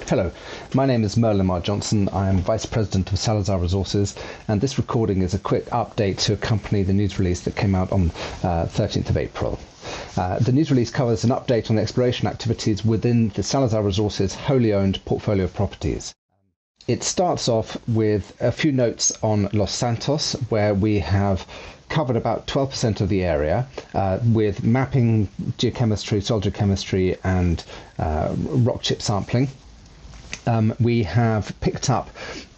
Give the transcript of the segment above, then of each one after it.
Hello, my name is Merlin Marr-Johnson. I am Vice President of Salazar Resources, and this recording is a quick update to accompany the news release that came out on 13th of April. The news release covers an update on the exploration activities within the Salazar Resources wholly owned portfolio of properties. It starts off with a few notes on Los Santos, where we have covered about 12% of the area with mapping, geochemistry, soil geochemistry, and rock chip sampling. We have picked up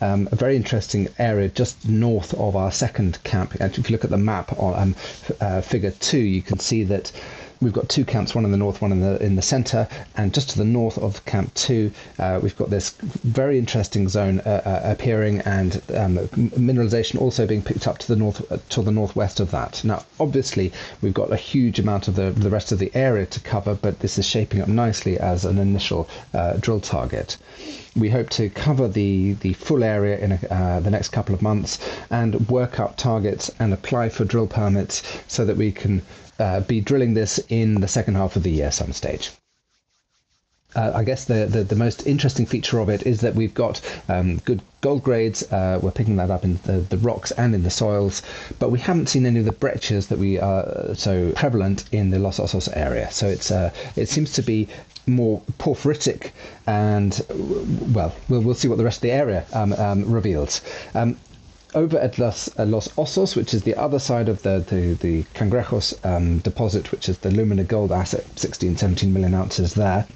a very interesting area just north of our second camp. And if you look at the map on figure 2, you can see that we've got two camps, one in the north, one in the centre, and just to the north of Camp 2, we've got this very interesting zone appearing, and mineralisation also being picked up to the northwest of that. Now, obviously, we've got a huge amount of the rest of the area to cover, but this is shaping up nicely as an initial drill target. We hope to cover the full area in the next couple of months and work up targets and apply for drill permits so that we can be drilling this in the second half of the year some stage. I guess the most interesting feature of it is that we've got good gold grades. We're picking that up in the rocks and in the soils, but we haven't seen any of the breccias that we are so prevalent in the Los Osos area. So it seems to be more porphyritic, and well, we'll see what the rest of the area reveals. Over at Los Osos, which is the other side of the Cangrejos deposit, which is the Lumina gold asset, 17 million ounces there.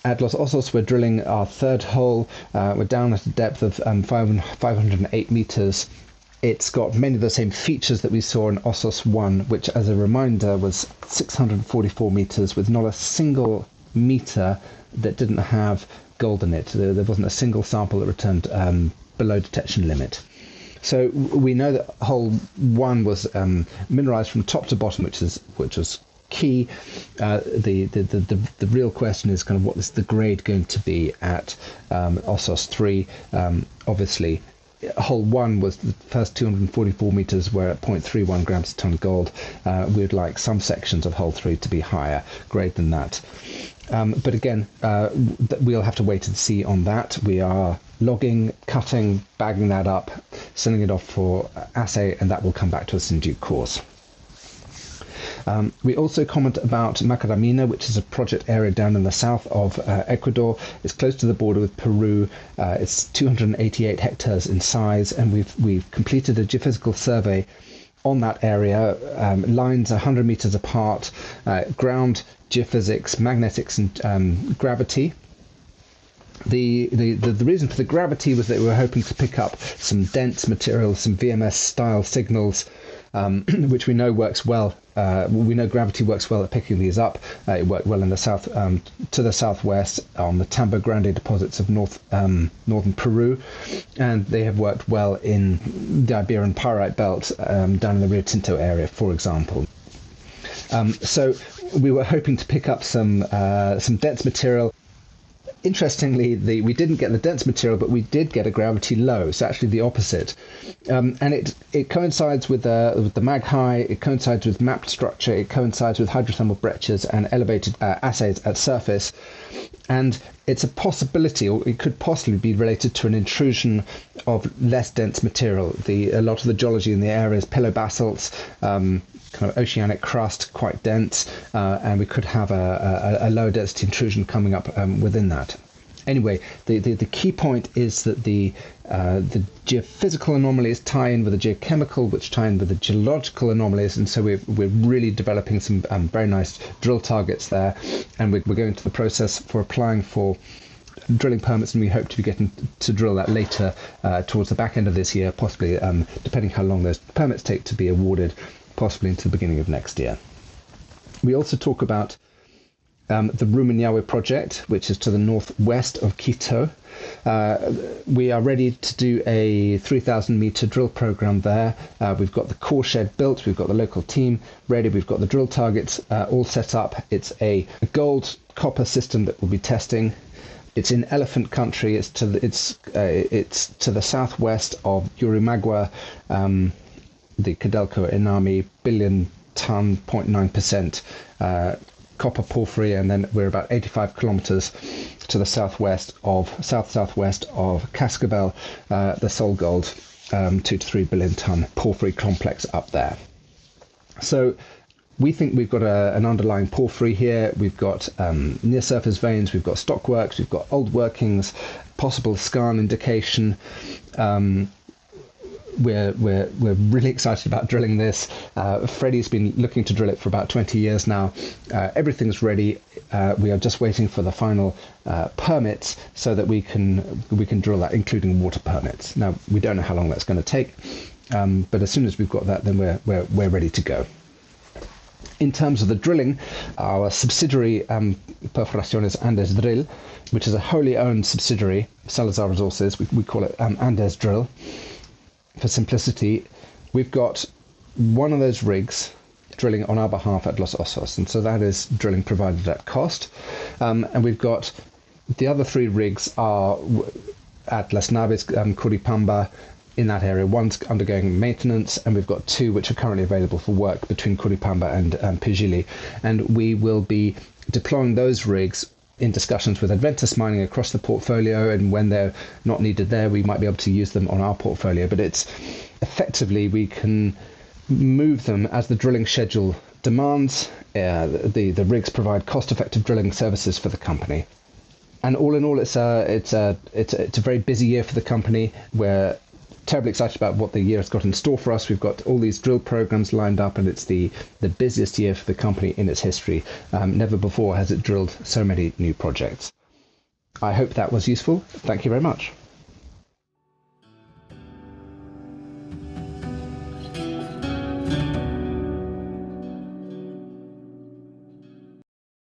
At Los Osos, we're drilling our third hole. We're down at a depth of 508 meters. It's got many of the same features that we saw in Osos 1, which, as a reminder, was 644 meters with not a single meter that didn't have gold in it. There wasn't a single sample that returned below detection limit. So we know that hole 1 was mineralized from top to bottom, which was key. The real question is kind of what is the grade going to be at Osos 3. Obviously, hole 1 was the first 244 meters were at 0.31 grams per ton gold. We'd like some sections of hole 3 to be higher grade than that. But again, we'll have to wait and see on that. We are logging, cutting, bagging that up, sending it off for assay, and that will come back to us in due course. We also comment about Macaramina, which is a project area down in the south of Ecuador. It's close to the border with Peru. It's 288 hectares in size, and we've completed a geophysical survey on that area. Lines 100 meters apart, ground geophysics, magnetics, and gravity. The reason for the gravity was that we were hoping to pick up some dense material, some VMS style signals, which we know works well. We know gravity works well at picking these up. It worked well in the south, to the southwest on the Tambo Grande deposits of northern Peru, and they have worked well in the Iberian Pyrite Belt down in the Rio Tinto area, for example. So we were hoping to pick up some dense material. Interestingly, we didn't get the dense material, but we did get a gravity low, so actually the opposite. And it coincides with the mag high, it coincides with mapped structure, it coincides with hydrothermal breccias and elevated assays at surface. And it's a possibility, or it could possibly be related to an intrusion of less dense material. A lot of the geology in the area is pilobasalts, kind of oceanic crust, quite dense, and we could have a lower density intrusion coming up within that. Anyway, the key point is that the geophysical anomalies tie in with the geochemical, which tie in with the geological anomalies, and so we're really developing some very nice drill targets there, and we're going through the process for applying for drilling permits, and we hope to be getting to drill that later towards the back end of this year, possibly depending how long those permits take to be awarded, possibly into the beginning of next year. We also talk about the Rumiñahui project, which is to the northwest of Quito. We are ready to do a 3,000 meter drill program there. We've got the core shed built, we've got the local team ready, we've got the drill targets all set up. It's a gold copper system that we'll be testing. It's in elephant country. It's to the southwest of Urimagua, the Codelco Inami billion ton 0.9% copper porphyry, and then we're about 85 kilometers to the southwest of southwest of Cascabel, the SolGold 2 to 3 billion ton porphyry complex up there. So we think we've got an underlying porphyry here. We've got near surface veins, we've got stockworks, we've got old workings, possible skarn indication. We're really excited about drilling this. Freddie's been looking to drill it for about 20 years now. Everything's ready. We are just waiting for the final permits so that we can drill that, including water permits. Now we don't know how long that's going to take, but as soon as we've got that, then we're ready to go. In terms of the drilling, our subsidiary Perforaciones Andes Drill, which is a wholly owned subsidiary of Salazar Resources, we call it Andes Drill for simplicity. We've got one of those rigs drilling on our behalf at Los Osos, and so that is drilling provided at cost. And we've got the other 3 rigs are at Las Naves, Curipamba, in that area. One's undergoing maintenance, and we've got 2 which are currently available for work between Curipamba and Pijili. And we will be deploying those rigs in discussions with Adventus Mining across the portfolio, and when they're not needed there, we might be able to use them on our portfolio. But it's effectively, we can move them as the drilling schedule demands. The rigs provide cost-effective drilling services for the company. And all in all, it's a very busy year for the company. We're terribly excited about what the year has got in store for us. We've got all these drill programs lined up, and it's the busiest year for the company in its history. Never before has it drilled so many new projects. I hope that was useful. Thank you very much.